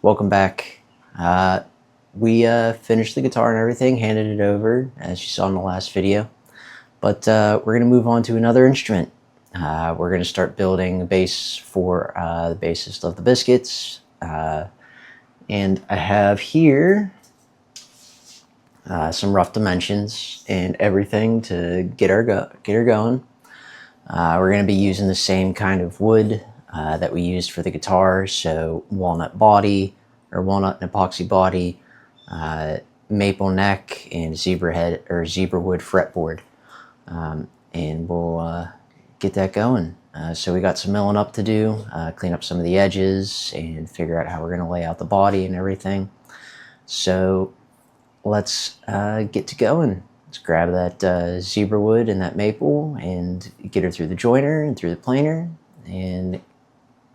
welcome back. We finished the guitar and everything, handed it over as you saw in the last video, but we're going to move on to another instrument. We're going to start building a bass for the bassist of the Biscuits, and I have here some rough dimensions and everything to get her going. We're going to be using the same kind of wood that we used for the guitar, so walnut body or walnut and epoxy body, maple neck, and zebra head or zebra wood fretboard, and we'll get that going. So we got some milling up to do, clean up some of the edges and figure out how we're going to lay out the body and everything. So let's get to going. Let's grab that zebra wood and that maple and get her through the joiner and through the planer and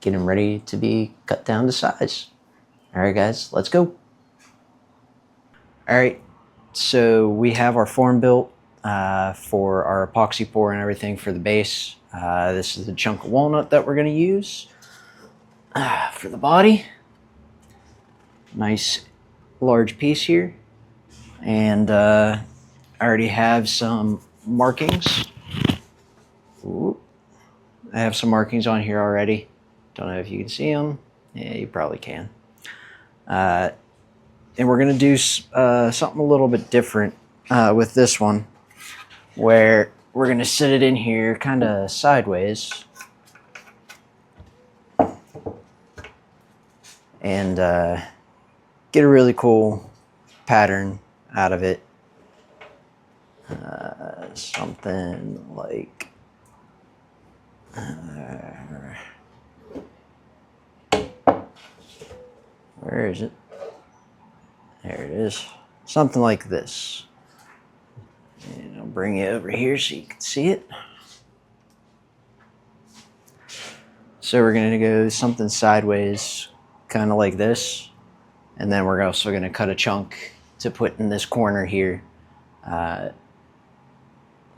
get them ready to be cut down to size. All right, guys, let's go. All right, so we have our form built for our epoxy pour and everything for the base. This is the chunk of walnut that we're going to use for the body. Nice large piece here. And I already have some markings. Ooh. I have some markings on here already. Don't know if you can see them. Yeah, you probably can. And we're going to do something a little bit different with this one, where we're going to sit it in here kind of sideways and get a really cool pattern out of it. Something like where is it? There it is. Something like this. And I'll bring it over here so you can see it. So we're going to go something sideways, kind of like this. And then we're also going to cut a chunk to put in this corner here.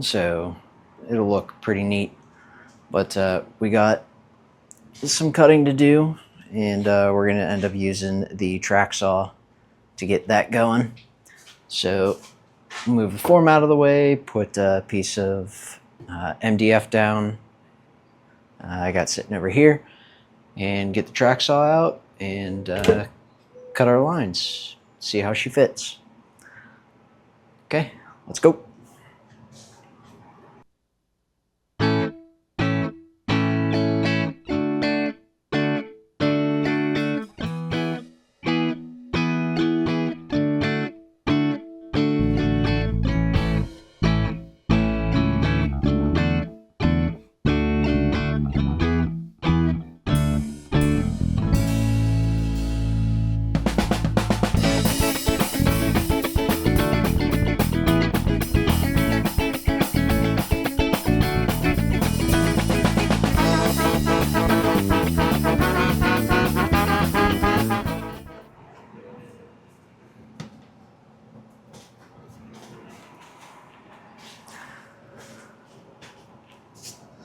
So it'll look pretty neat. But we got some cutting to do, and we're going to end up using the track saw to get that going. So move the form out of the way, put a piece of MDF down I got sitting over here, and get the track saw out and cut our lines, see how she fits. Okay, let's go.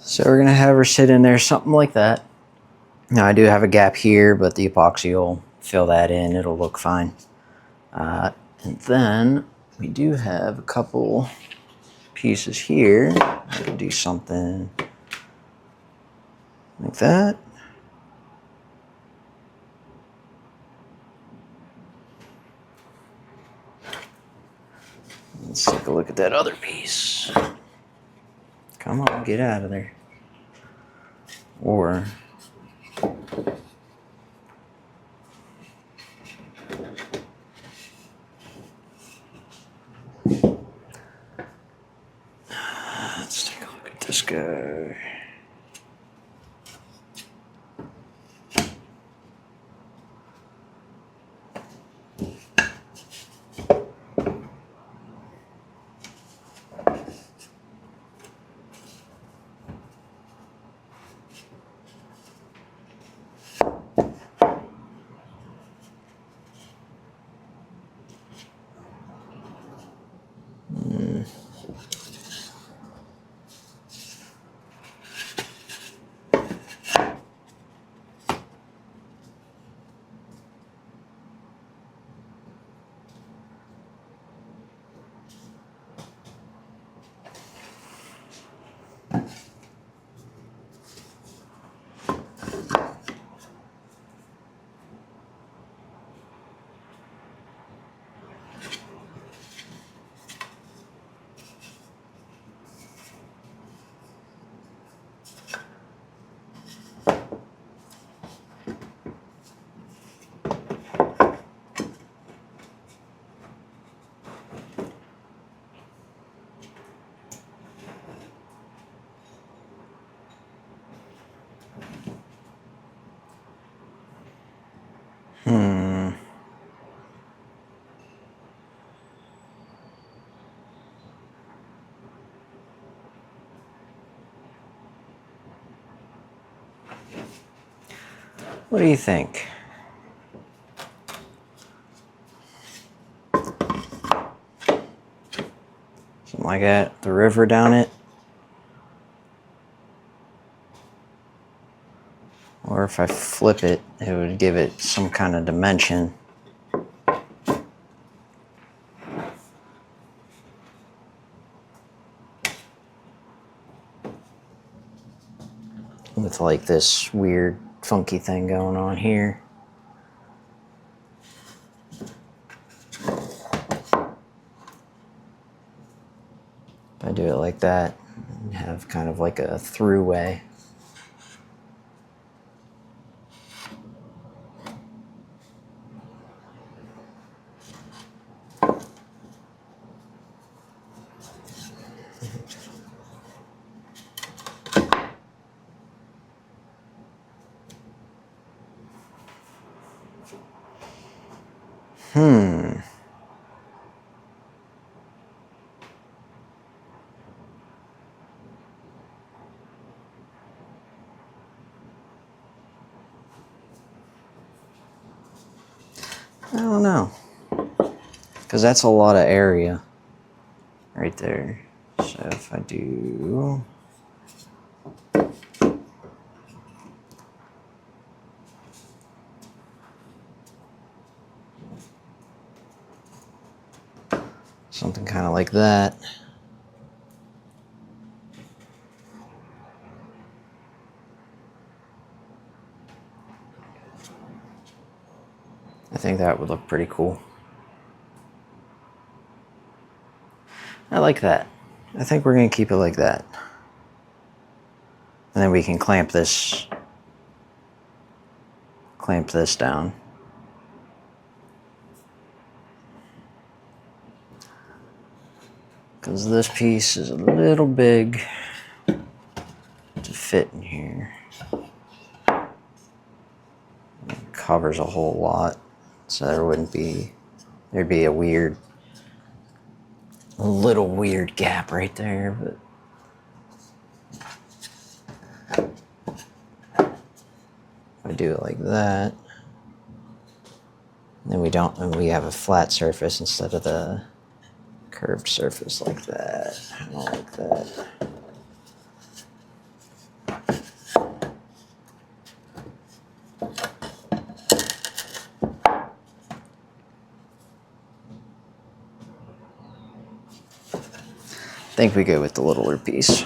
So we're gonna have her sit in there something like that. Now I do have a gap here, but the epoxy will fill that in. It'll look fine. And then we do have a couple pieces here. I can do something like that. Let's take a look at that other piece. Come on, get out of there. Or let's take a look at this guy. What do you think? Something like that, the river down it. Or if I flip it, it would give it some kind of dimension. With like this weird funky thing going on here. If I do it like that, have kind of like a throughway. I don't know. Because that's a lot of area right there. So if I do... something kind of like that. I think that would look pretty cool. I like that. I think we're going to keep it like that. And then we can clamp this down. Because this piece is a little big to fit in here. It covers a whole lot, so there'd be a little weird gap right there, but if I do it like that, then we have a flat surface instead of the curved surface like that. I don't like that. I think we go with the littler piece.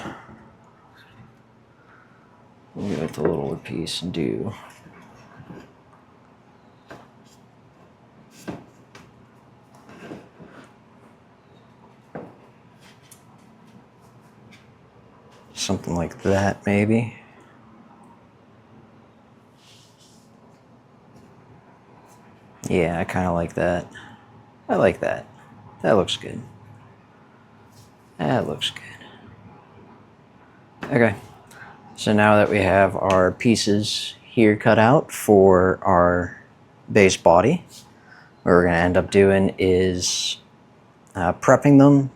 We'll go with the littler piece and do something like that, maybe. Yeah, I kind of like that. I like that. That looks good. That looks good. Okay, so now that we have our pieces here cut out for our base body, what we're going to end up doing is prepping them,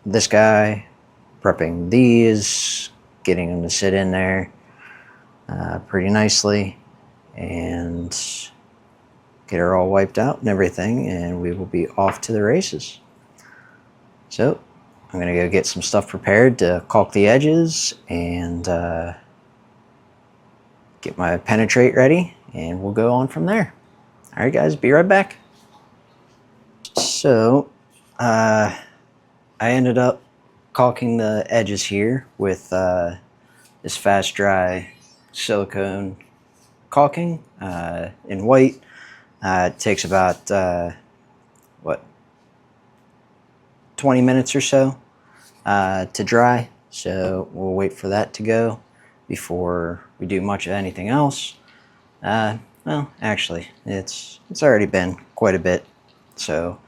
this guy, prepping these, getting them to sit in there pretty nicely, and get her all wiped out and everything, and we will be off to the races. So I'm gonna go get some stuff prepared to caulk the edges and get my penetrate ready, and we'll go on from there. All right, guys, be right back. So I ended up caulking the edges here with this fast dry silicone caulking in white. It takes about 20 minutes or so to dry, so we'll wait for that to go before we do much of anything else. Well, actually, it's already been quite a bit, so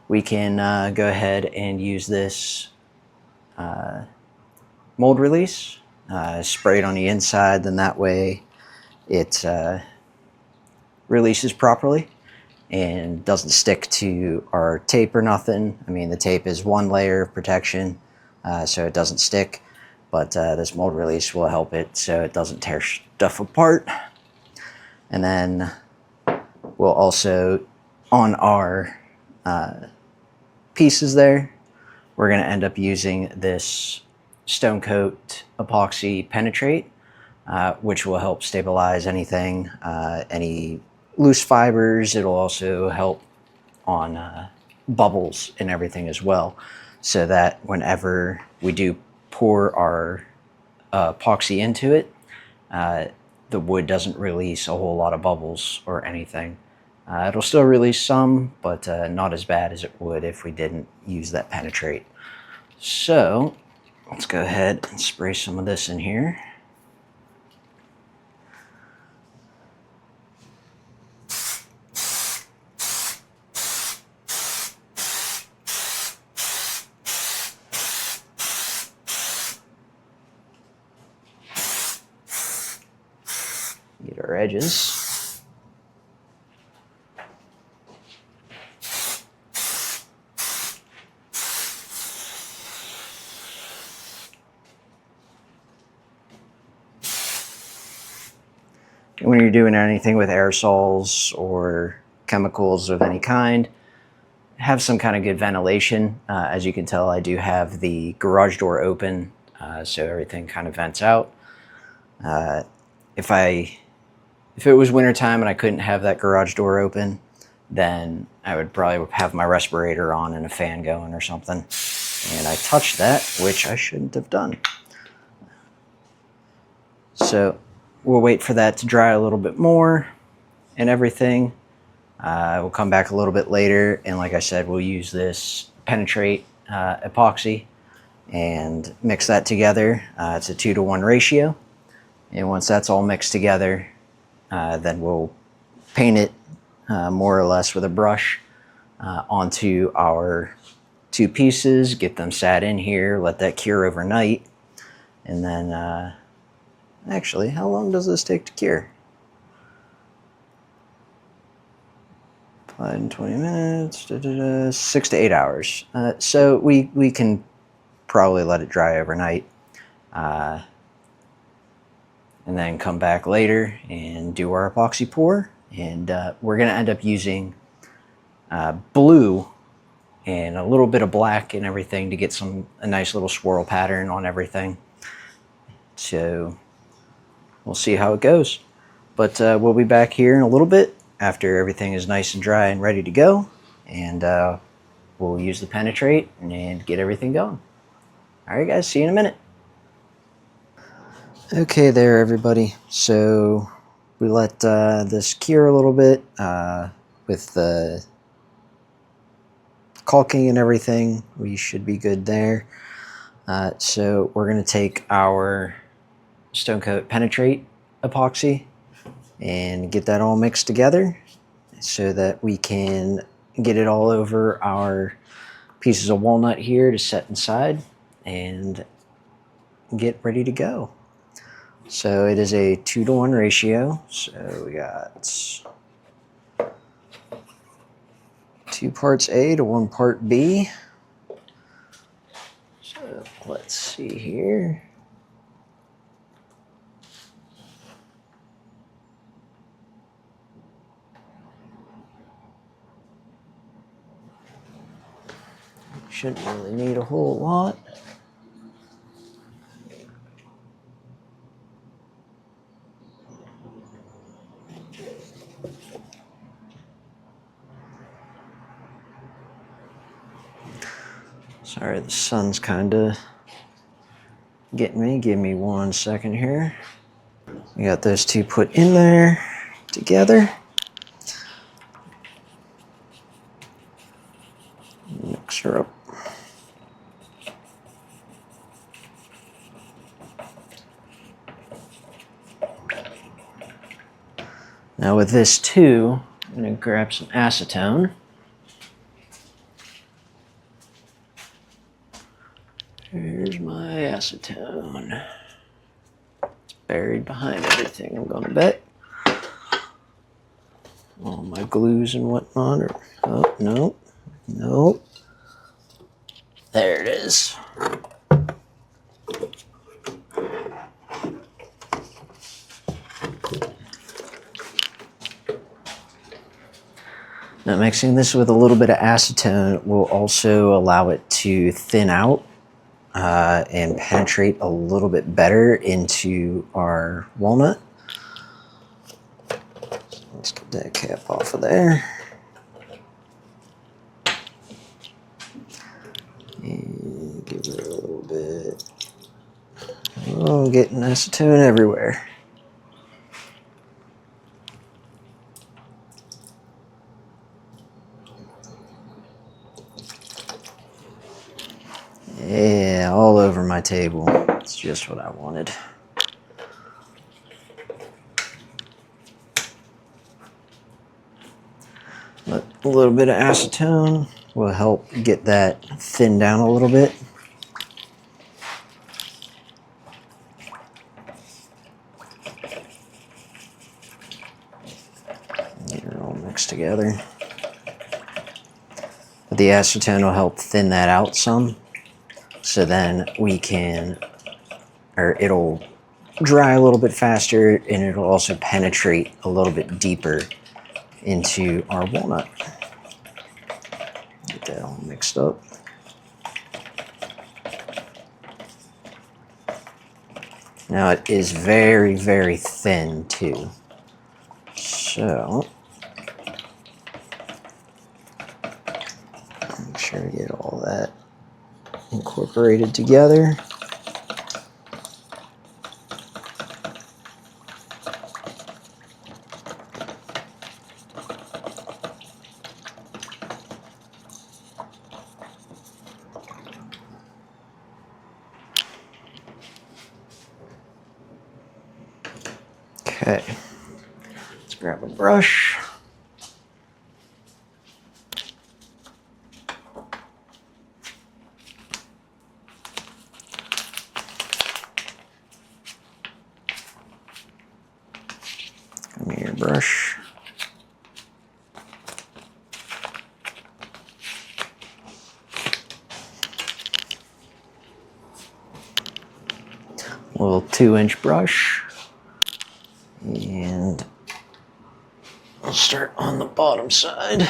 we can go ahead and use this mold release, spray it on the inside, then that way it releases properly and doesn't stick to our tape or nothing. I mean, the tape is one layer of protection, so it doesn't stick, but this mold release will help it so it doesn't tear stuff apart. And then we'll also, on our pieces there, we're going to end up using this Stone Coat epoxy penetrate, which will help stabilize anything, any loose fibers. It'll also help on bubbles and everything as well, so that whenever we do pour our epoxy into it, the wood doesn't release a whole lot of bubbles or anything. It'll still release some, but not as bad as it would if we didn't use that penetrate. So let's go ahead and spray some of this in here. Get our edges. When you're doing anything with aerosols or chemicals of any kind, have some kind of good ventilation. As you can tell, I do have the garage door open, so everything kind of vents out. If it was wintertime and I couldn't have that garage door open, then I would probably have my respirator on and a fan going or something. And I touched that, which I shouldn't have done. So we'll wait for that to dry a little bit more and everything. We'll come back a little bit later, and like I said, we'll use this penetrate epoxy and mix that together. It's a 2-to-1 ratio. And once that's all mixed together, then we'll paint it more or less with a brush onto our two pieces, get them sat in here, let that cure overnight, and then actually, how long does this take to cure? 5 and 20 minutes, 6 to 8 hours. So we can probably let it dry overnight. And then come back later and do our epoxy pour. And we're going to end up using blue and a little bit of black and everything to get a nice little swirl pattern on everything. So we'll see how it goes. But we'll be back here in a little bit after everything is nice and dry and ready to go. And we'll use the penetrate and get everything going. All right, guys, see you in a minute. Okay there, everybody. So we let this cure a little bit with the caulking and everything. We should be good there. So we're going to take our Stone Coat penetrate epoxy and get that all mixed together so that we can get it all over our pieces of walnut here to set inside and get ready to go. So it is a 2-to-1 ratio. So we got 2 parts A to 1 part B. So let's see here. Shouldn't really need a whole lot. Sorry, the sun's kind of getting me. Give me 1 second here. We got those two put in there together. Mix her up. Now with this too, I'm going to grab some acetone. Here's my acetone. It's buried behind everything, I'm going to bet. All my glues and whatnot are... Oh, no. No. There it is. Now, mixing this with a little bit of acetone will also allow it to thin out and penetrate a little bit better into our walnut. Let's get that cap off of there. And give it a little bit. Oh, getting acetone everywhere. Yeah, all over my table. It's just what I wanted. But a little bit of acetone will help get that thinned down a little bit. Get it all mixed together. But the acetone will help thin that out some. So then we can, or it'll dry a little bit faster, and it'll also penetrate a little bit deeper into our walnut. Get that all mixed up. Now it is very, very thin too. So make sure to get all that incorporated together. Okay, let's grab a brush. Come here, brush. A little 2-inch brush. And I'll start on the bottom side.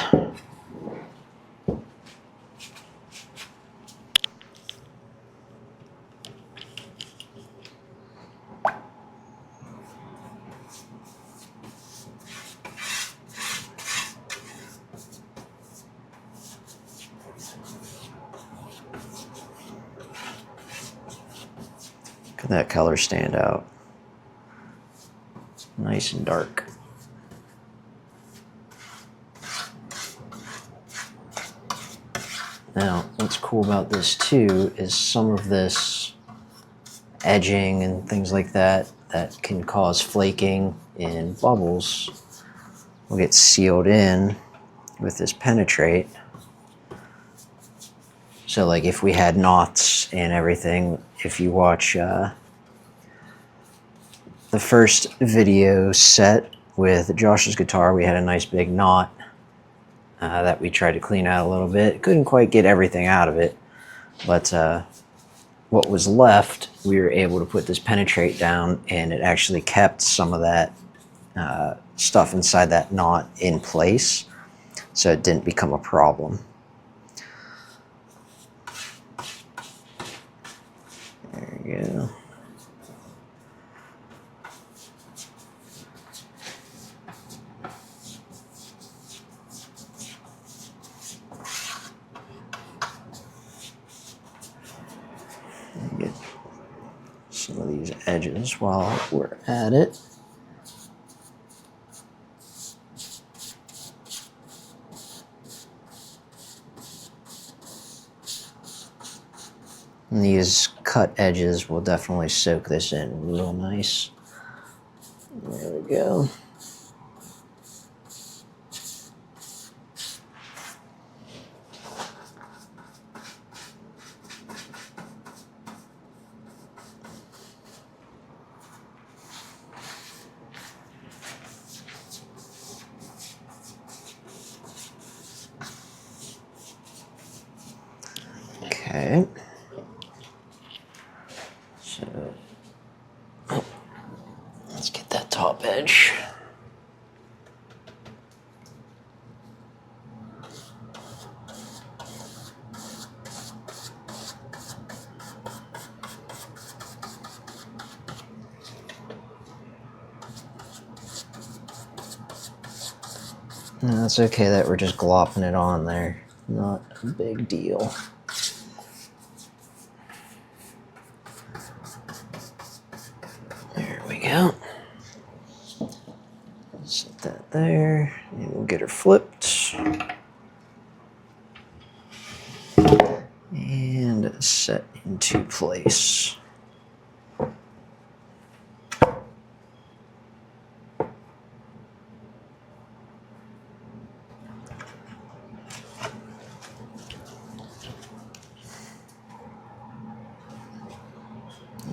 Look at that color stand out. Nice and dark. Now, what's cool about this too is some of this edging and things like that that can cause flaking and bubbles will get sealed in with this penetrate. So like if we had knots and everything, if you watch the first video set with Josh's guitar, we had a nice big knot that we tried to clean out a little bit. Couldn't quite get everything out of it, but what was left, we were able to put this penetrate down, and it actually kept some of that stuff inside that knot in place, so it didn't become a problem. There we go. Get some of these edges while we're at it. And these cut edges will definitely soak this in real nice. There we go. Okay. So, let's get that top edge. No, it's okay that we're just glopping it on there. Not a big deal. There we go. Set that there, and we'll get her flipped. And set into place.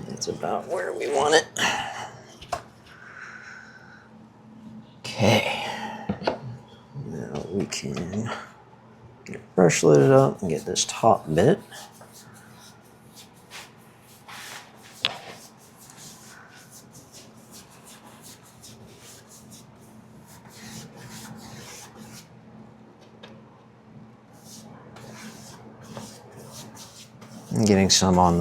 It's about where we want it. Okay. Now we can get a brush loaded up and get this top bit. I'm getting some on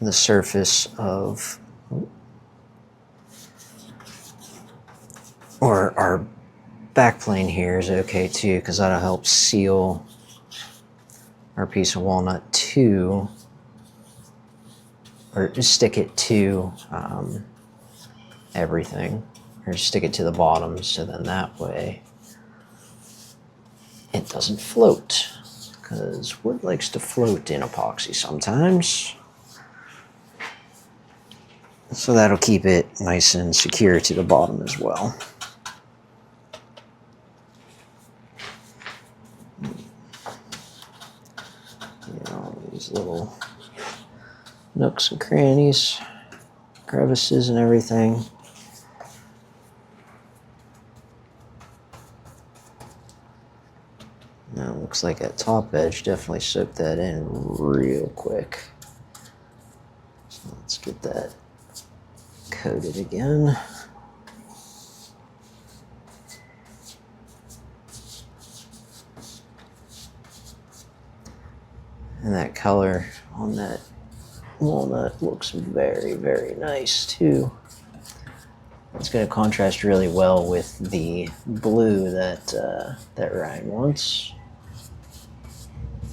the surface of, or our back plane here is okay too, because that'll help seal our piece of walnut to, or just stick it to everything, or just stick it to the bottom, so then that way it doesn't float, because wood likes to float in epoxy sometimes. So that'll keep it nice and secure to the bottom as well. All these little nooks and crannies, crevices and everything. Now it looks like that top edge definitely soaked that in real quick. So let's get that coated again. And that color on that walnut looks very, very nice too. It's going to contrast really well with the blue that that Ryan wants.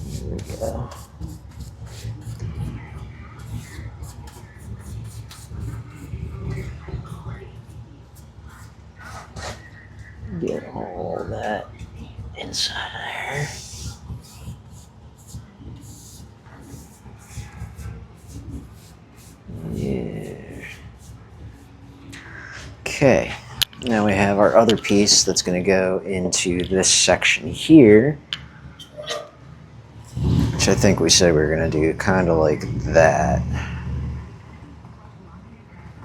Here we go. Get all that inside there. Yeah. Okay. Now we have our other piece that's going to go into this section here, which I think we said we were going to do kind of like that.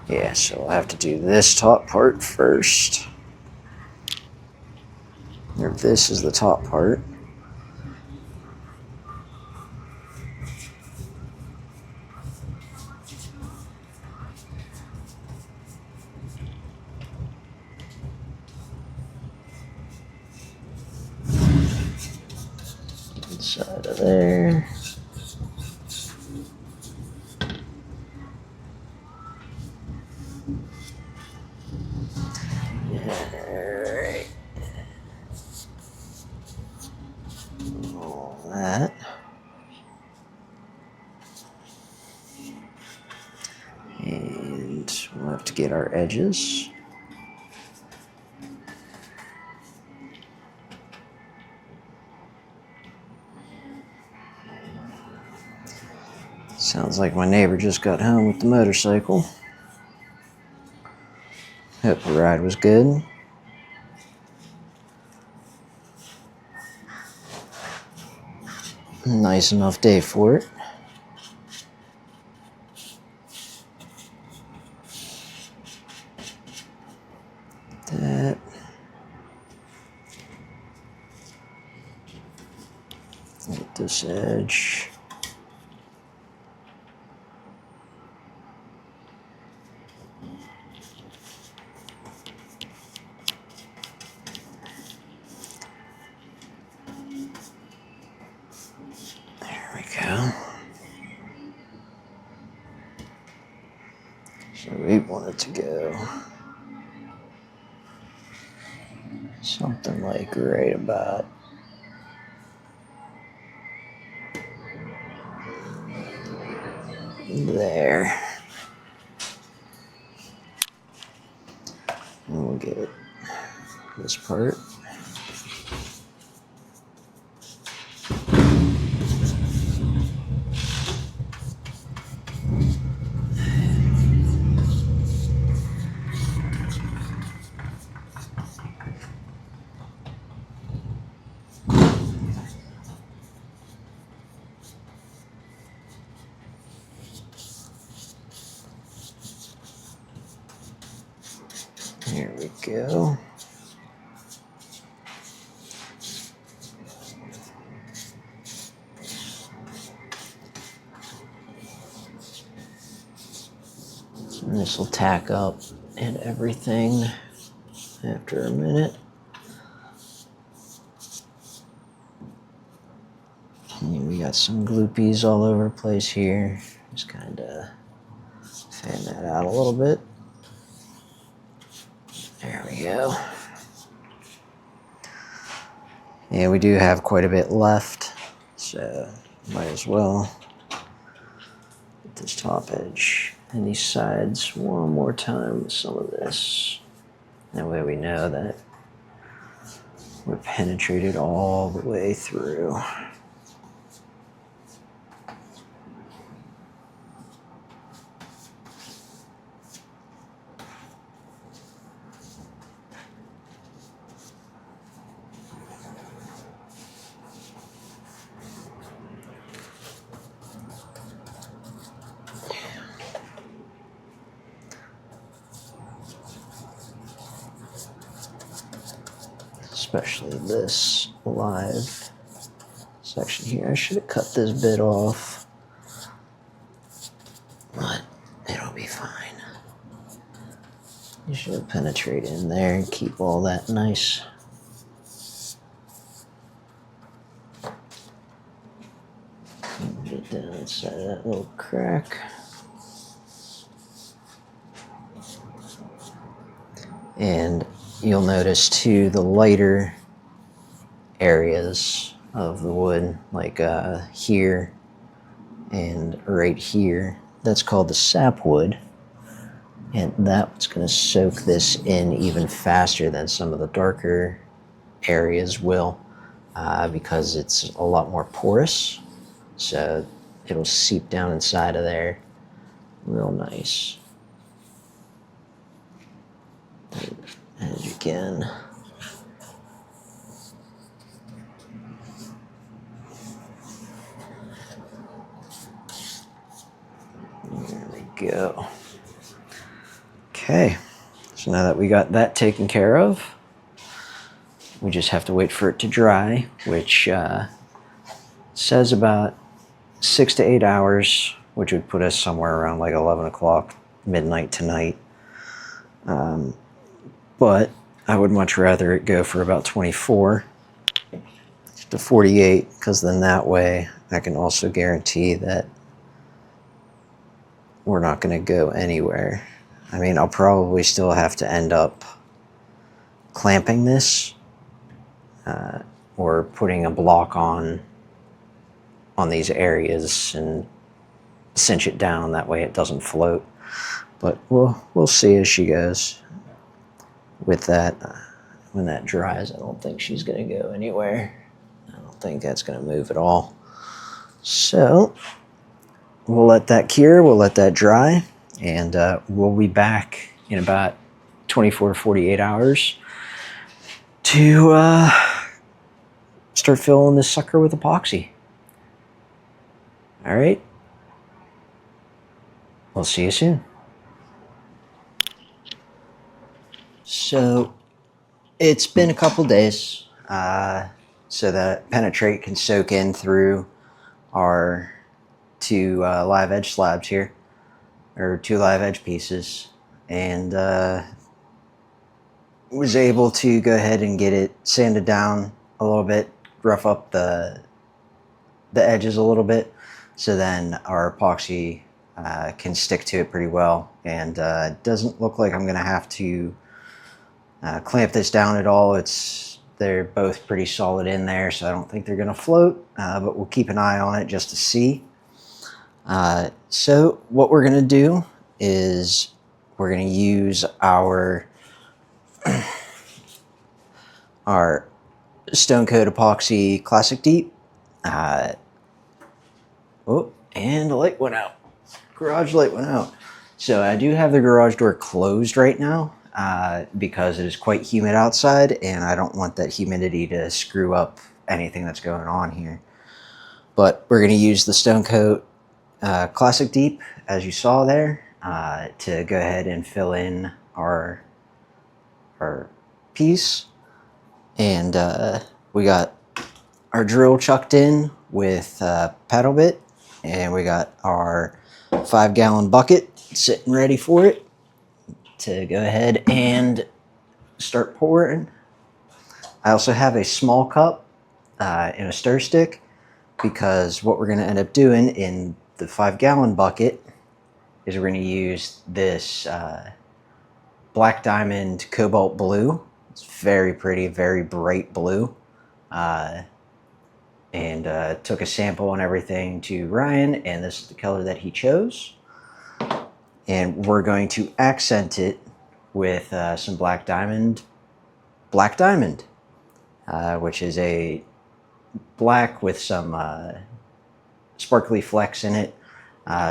Yeah, so we'll have to do this top part first. Or this is the top part. Inside of there. Alright. All that. And we'll have to get our edges. Sounds like my neighbor just got home with the motorcycle. Hope the ride was good. Nice enough day for it. That. Get this edge. There we go. So we want it to go something like right about there. And we'll get this part. There we go. And this will tack up and everything after a minute. And we got some gloopies all over the place here. Just kind of fan that out a little bit. There we go. Yeah, we do have quite a bit left, so might as well get this top edge and these sides one more time with some of this. That way we know that we're penetrated all the way through. Especially this live section here. I should have cut this bit off, but it'll be fine. You should penetrate in there and keep all that nice. Get down inside of that little crack. And you'll notice too the lighter areas of the wood, like here and right here, that's called the sapwood, and that's going to soak this in even faster than some of the darker areas will, because it's a lot more porous, so it'll seep down inside of there real nice. Edge again. There we go. Okay, so now that we got that taken care of, we just have to wait for it to dry, which says about 6 to 8 hours, which would put us somewhere around like 11 o'clock, midnight tonight. But I would much rather it go for about 24 to 48, because then that way I can also guarantee that we're not going to go anywhere. I mean, I'll probably still have to end up clamping this or putting a block on these areas and cinch it down, that way it doesn't float. But we'll see as she goes. With that, when that dries, I don't think she's going to go anywhere. I don't think that's going to move at all. So we'll let that cure, we'll let that dry, and we'll be back in about 24 to 48 hours to start filling this sucker with epoxy. All right. We'll see you soon. So it's been a couple days, so that penetrate can soak in through our two live edge slabs here, or two live edge pieces, and was able to go ahead and get it sanded down a little bit, rough up the edges a little bit, so then our epoxy can stick to it pretty well, and it doesn't look like I'm going to have to clamp this down at all. They're both pretty solid in there, so I don't think they're going to float, but we'll keep an eye on it just to see. So what we're going to do is we're going to use our Stone Coat Epoxy Classic Deep. Oh, and the light went out. Garage light went out. So I do have the garage door closed right now because it is quite humid outside, and I don't want that humidity to screw up anything that's going on here. But we're going to use the Stone Coat Classic Deep, as you saw there, to go ahead and fill in our piece. And we got our drill chucked in with paddle bit, and we got our 5-gallon bucket sitting ready for it to go ahead and start pouring. I also have a small cup and a stir stick, because what we're going to end up doing in the 5-gallon bucket is we're going to use this Black Diamond Cobalt Blue. It's very pretty, very bright blue. And took a sample and everything to Ryan, and this is the color that he chose. And we're going to accent it with some Black Diamond, which is a black with some sparkly flecks in it.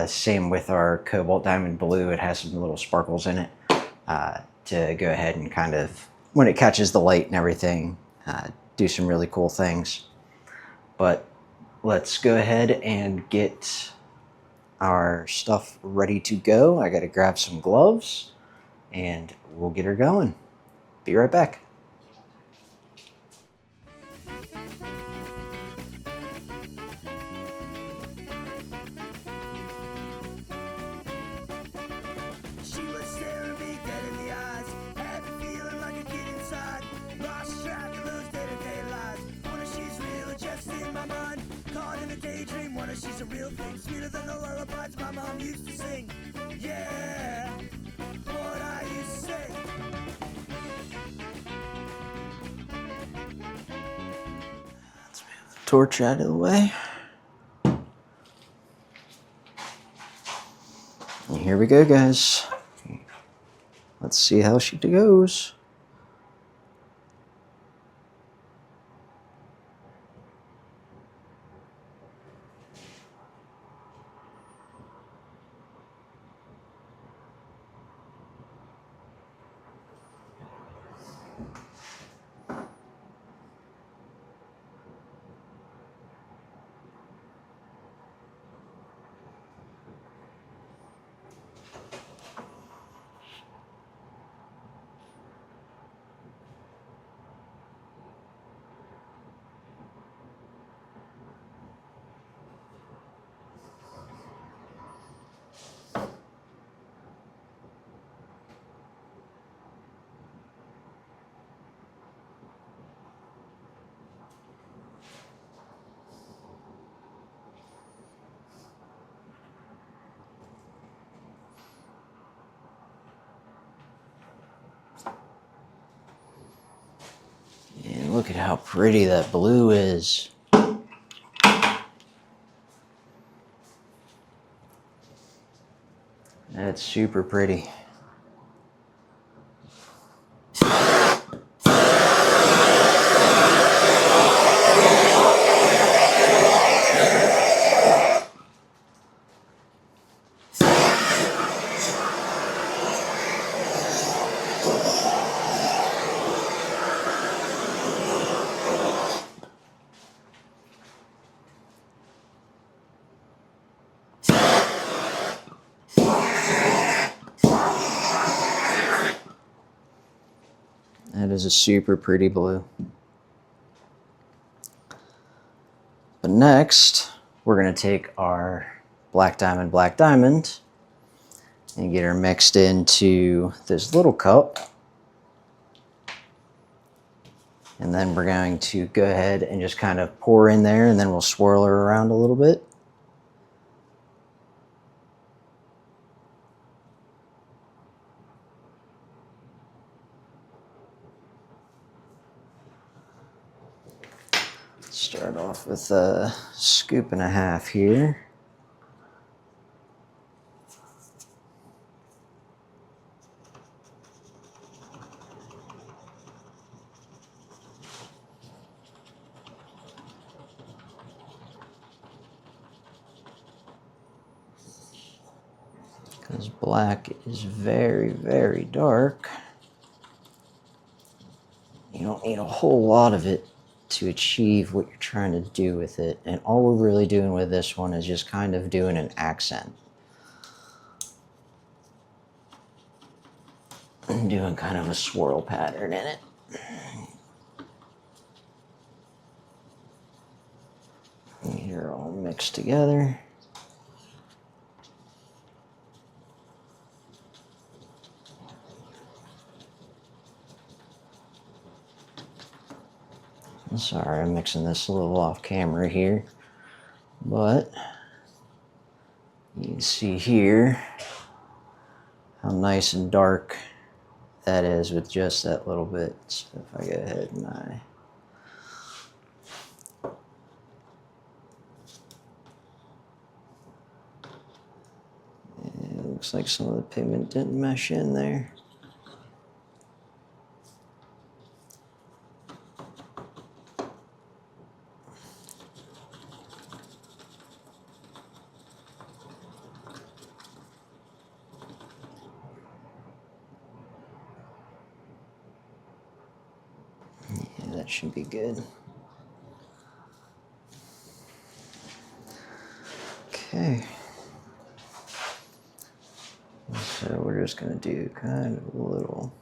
Same with our Cobalt Diamond Blue. It has some little sparkles in it to go ahead and kind of, when it catches the light and everything, do some really cool things. But let's go ahead and get our stuff ready to go. I got to grab some gloves, and we'll get her going. Be right back. She was staring me dead in the eyes, had me feeling like a kid inside. Lost track of those day-to-day lies. Wonder she's real, just in my mind. Caught in a daydream, wonder she's a real thing. Sweeter than the lullabies my mom used to sing. Yeah, what I used to say. Let's move the torch out of the way. And here we go, guys. Let's see how she goes. And look at how pretty that blue is. That's super pretty. That is a super pretty blue. But next, we're going to take our Black Diamond, and get her mixed into this little cup. And then we're going to go ahead and just kind of pour in there, and then we'll swirl her around a little bit. Start off with a scoop and a half here. Because black is very, very dark. You don't need a whole lot of it to achieve what you're trying to do with it. And all we're really doing with this one is just kind of doing an accent. And doing kind of a swirl pattern in it. These are all mixed together. Sorry, I'm mixing this a little off camera here, but you can see here how nice and dark that is with just that little bit. So if I go ahead and it looks like some of the pigment didn't mesh in there. That should be good. Okay. So we're just going to do kind of a little.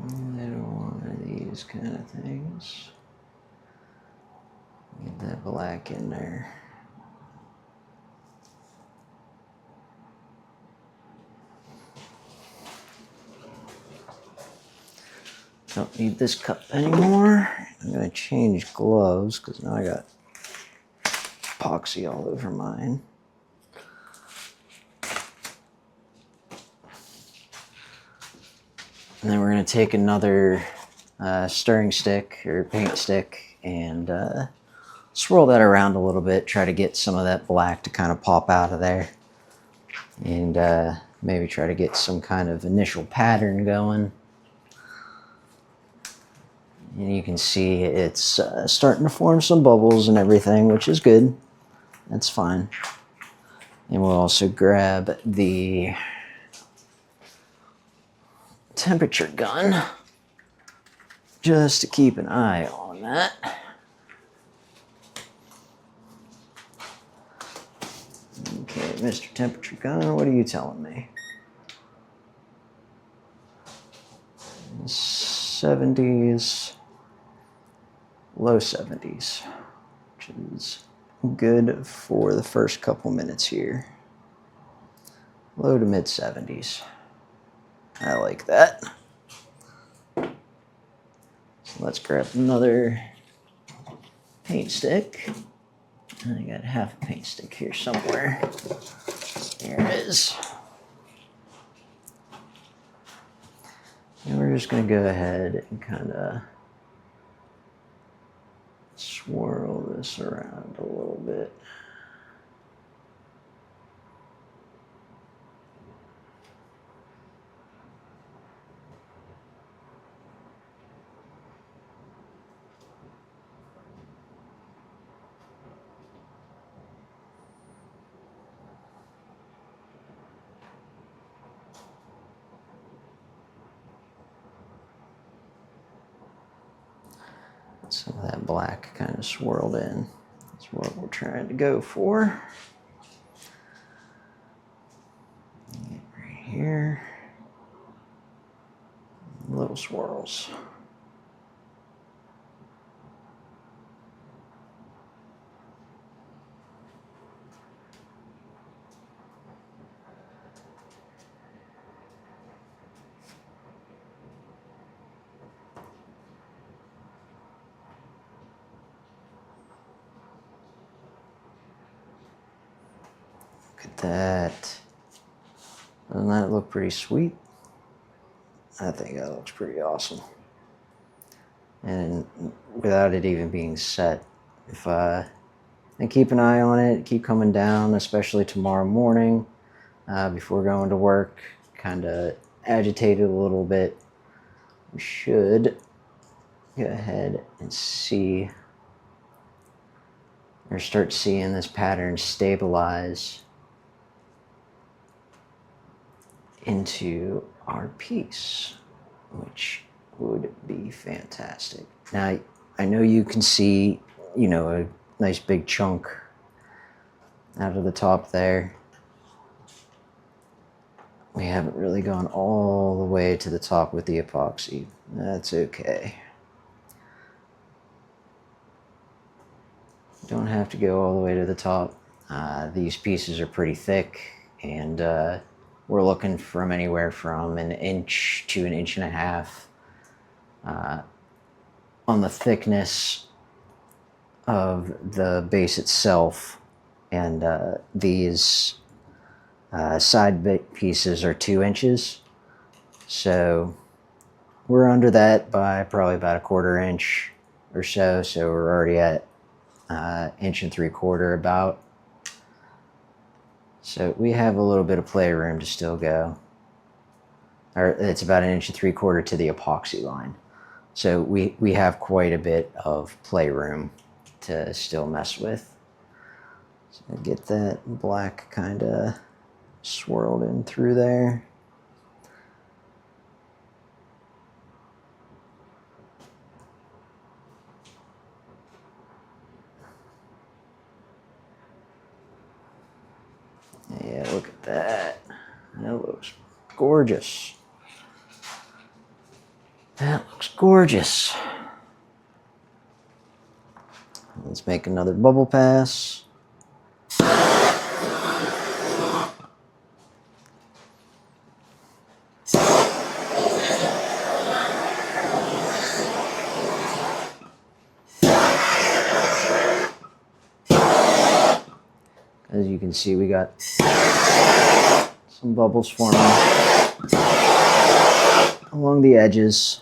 Little one of these kind of things. Get that black in there. Don't need this cup anymore. I'm going to change gloves because now I got epoxy all over mine. And then we're going to take another stirring stick or paint stick and swirl that around a little bit, try to get some of that black to kind of pop out of there. And maybe try to get some kind of initial pattern going. And you can see it's starting to form some bubbles and everything, which is good. That's fine. And we'll also grab the temperature gun just to keep an eye on that. Okay, Mr. Temperature Gun, what are you telling me? 70s, low 70s, which is good for the first couple minutes here. Low to mid 70s. I like that. So let's grab another paint stick. I got half a paint stick here somewhere. There it is. And we're just going to go ahead and kind of swirl this around a little bit. Some of that black kind of swirled in. That's what we're trying to go for. Get right here. Little swirls. that. Doesn't that look pretty sweet? I think that looks pretty awesome. And without it even being set, if and keep an eye on it, keep coming down, especially tomorrow morning before going to work, kind of agitated a little bit. We should go ahead and see or start seeing this pattern stabilize into our piece, which would be fantastic. Now, I know you can see, a nice big chunk out of the top there. We haven't really gone all the way to the top with the epoxy. That's okay. Don't have to go all the way to the top. These pieces are pretty thick, and we're looking from anywhere from 1 inch to 1.5 inches on the thickness of the base itself, and these side pieces are 2 inches, so we're under that by probably about 1/4 inch or so, so we're already at 1.75 inches about. So we have a little bit of playroom to still go. Or it's about 1.75 inches to the epoxy line. So we have quite a bit of playroom to still mess with. So get that black kind of swirled in through there. Yeah, look at that. That looks gorgeous. That looks gorgeous. Let's make another bubble pass. As you can see, we got some bubbles forming along the edges,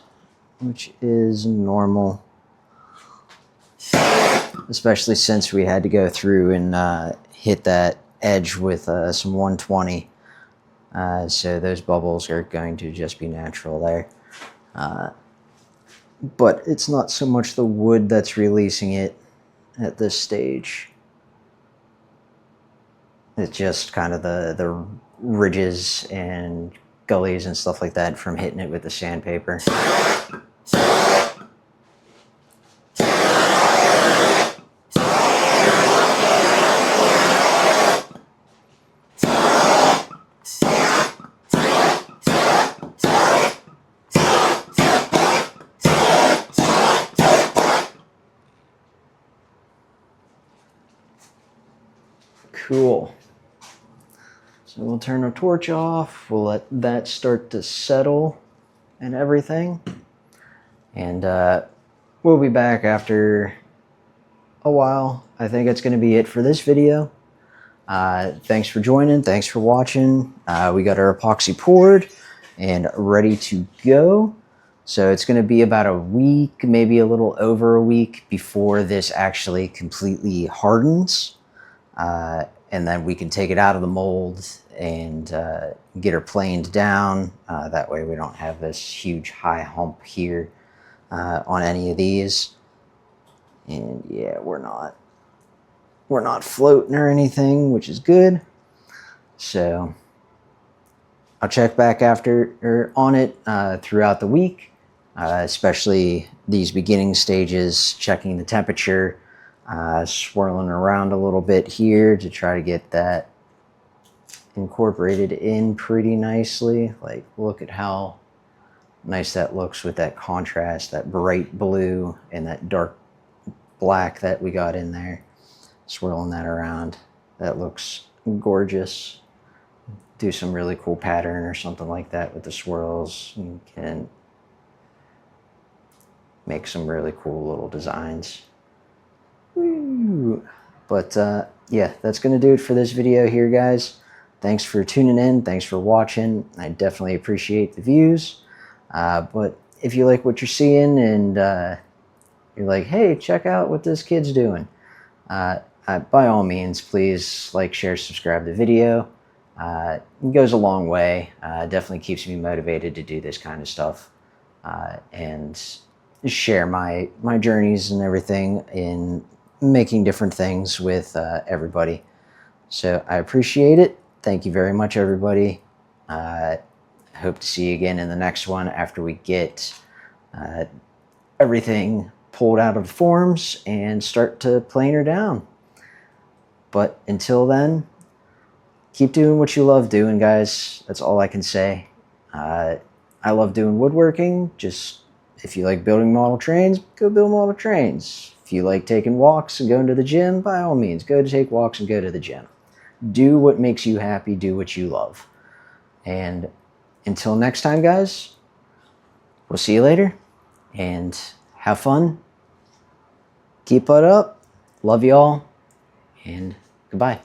which is normal, especially since we had to go through and hit that edge with some 120. So those bubbles are going to just be natural there. But it's not so much the wood that's releasing it at this stage. It's just kind of the ridges and gullies and stuff like that from hitting it with the sandpaper. Cool. So we'll turn our torch off, we'll let that start to settle and everything. And we'll be back after a while. I think that's going to be it for this video. Thanks for joining, thanks for watching. We got our epoxy poured and ready to go. So it's going to be about a week, maybe a little over a week before this actually completely hardens. And then we can take it out of the mold and get her planed down. That way we don't have this huge high hump here on any of these. And yeah, we're not floating or anything, which is good. So I'll check back after or on it throughout the week, especially these beginning stages, checking the temperature. Swirling around a little bit here to try to get that incorporated in pretty nicely. Like, look at how nice that looks with that contrast, that bright blue and that dark black that we got in there. Swirling that around. That looks gorgeous. Do some really cool pattern or something like that with the swirls. You can make some really cool little designs. But yeah, that's going to do it for this video here, guys. thanks for tuning in. Thanks for watching. I definitely appreciate the views. But if you like what you're seeing and you're like, hey, check out what this kid's doing, by all means, please like, share, subscribe to the video. It goes a long way. Definitely keeps me motivated to do this kind of stuff and share my journeys and everything in making different things with everybody. So I appreciate it. Thank you very much, everybody. Hope to see you again in the next one after we get everything pulled out of the forms and start to plane her down. But until then, keep doing what you love doing, guys. That's all I can say. I love doing woodworking. Just if you like building model trains, go build model trains. If you like taking walks and going to the gym, by all means, go to take walks and go to the gym. Do what makes you happy. Do what you love. And until next time, guys, we'll see you later. And have fun. Keep it up. Love y'all. And goodbye.